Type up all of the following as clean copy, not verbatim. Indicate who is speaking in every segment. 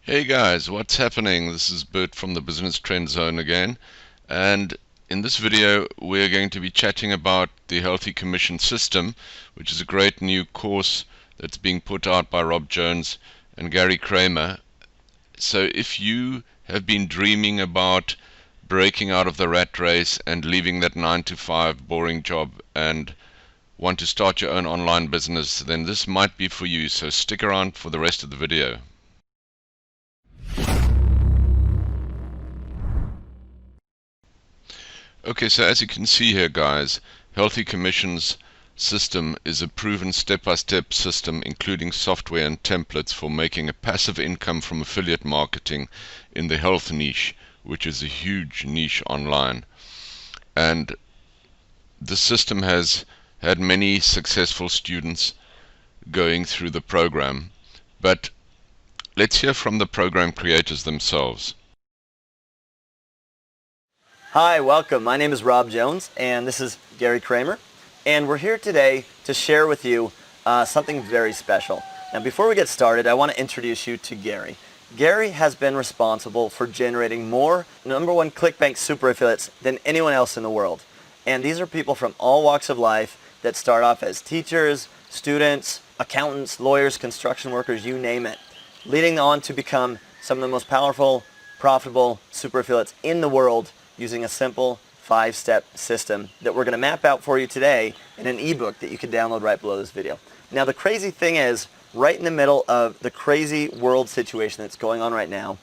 Speaker 1: Hey guys, what's happening? This is Bert from the Business Trend Zone again, and in this video we're going to be chatting about the Healthy Commission System, which is a great new course that's being put out by Rob Jones and Gerry Cramer. So if you have been dreaming about breaking out of the rat race and leaving that 9 to 5 boring job and want to start your own online business, then this might be for you, so stick around for the rest of the video. Okay, so as you can see here, guys, Healthy Commission's system is a proven step-by-step system including software and templates for making a passive income from affiliate marketing in the health niche, which is a huge niche online. And the system has had many successful students going through the program, but let's hear from the program creators themselves.
Speaker 2: Hi, welcome. My name is Rob Jones and this is Gerry Cramer, and we're here today to share with you something very special. Now before we get started, I want to introduce you to Gerry. Gerry has been responsible for generating more #1 ClickBank super affiliates than anyone else in the world. And these are people from all walks of life that start off as teachers, students, accountants, lawyers, construction workers, you name it, leading on to become some of the most powerful, profitable super affiliates in the world using a simple 5-step system that we're going to map out for you today in an ebook that you can download right below this video. Now the crazy thing is, right in the middle of the crazy world situation that's going on right now,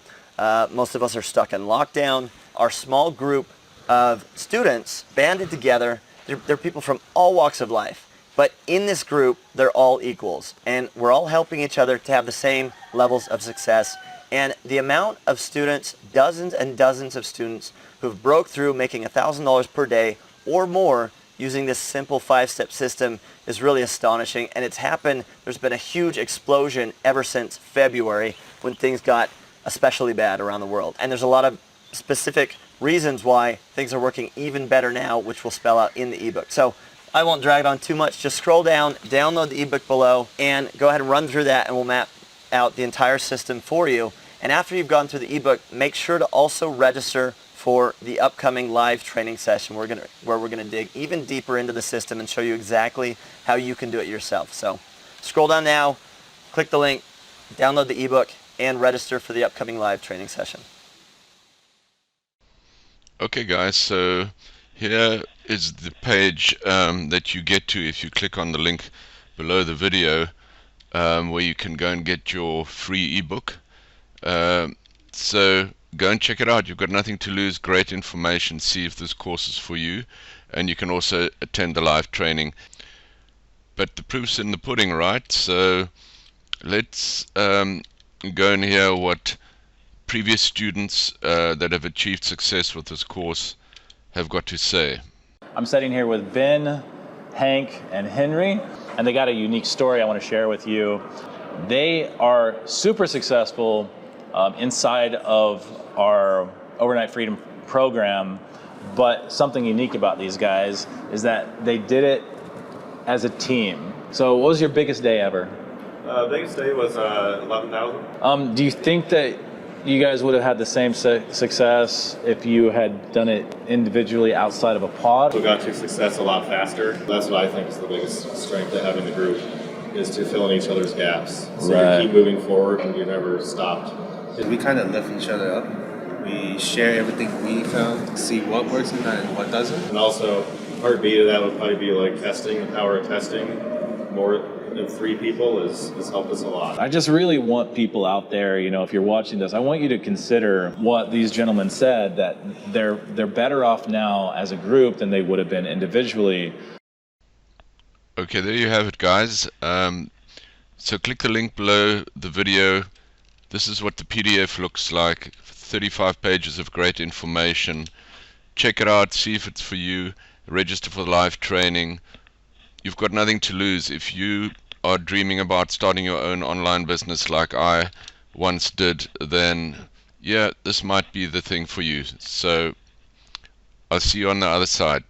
Speaker 2: most of us are stuck in lockdown. Our small group of students banded together. They're people from all walks of life, but in this group they're all equals, and we're all helping each other to have the same levels of success. And the amount of students, dozens and dozens of students who've broke through making $1,000 per day or more using this simple 5-step system is really astonishing. And it's happened, there's been a huge explosion ever since February when things got especially bad around the world. And there's a lot of specific reasons why things are working even better now, which we'll spell out in the ebook. So I won't drag it on too much. Just scroll down, download the ebook below, and go ahead and run through that, and we'll map out the entire system for you. And after you've gone through the ebook, make sure to also register for the upcoming live training session where we're gonna dig even deeper into the system and show you exactly how you can do it yourself. So scroll down now, click the link, download the ebook, and register for the upcoming live training session.
Speaker 1: Okay guys, so here is the page that you get to if you click on the link below the video, where you can go and get your free ebook. So go and check it out. You've got nothing to lose. Great information. See if this course is for you, and you can also attend the live training. But the proof's in the pudding, right? So let's go and hear what previous students that have achieved success with this course have got to say.
Speaker 3: I'm sitting here with Ben, Hank, and Henry, and they got a unique story I want to share with you. They are super successful inside of our Overnight Freedom program, but something unique about these guys is that they did it as a team. So what was your biggest day ever?
Speaker 4: Biggest day was 11,000.
Speaker 3: Do you think that you guys would have had the same success if you had done it individually outside of a pod?
Speaker 4: We got to success a lot faster. That's what I think is the biggest strength of having the group, is to fill in each other's gaps. So
Speaker 3: Right.
Speaker 4: you keep moving forward and you never stopped.
Speaker 5: We kind of lift each other up. We share everything we found, see what works and what doesn't.
Speaker 4: And also, part B to that would probably be like testing, the power of testing. More than 3 people has helped us a lot.
Speaker 3: I just really want people out there, you know, if you're watching this, I want you to consider what these gentlemen said, that they're better off now as a group than they would have been individually.
Speaker 1: Okay, there you have it, guys. So click the link below the video. This is what the PDF looks like. 35 pages of great information. Check it out, see if it's for you. Register for the live training. You've got nothing to lose. If you are dreaming about starting your own online business like I once did, then yeah, this might be the thing for you. So I'll see you on the other side.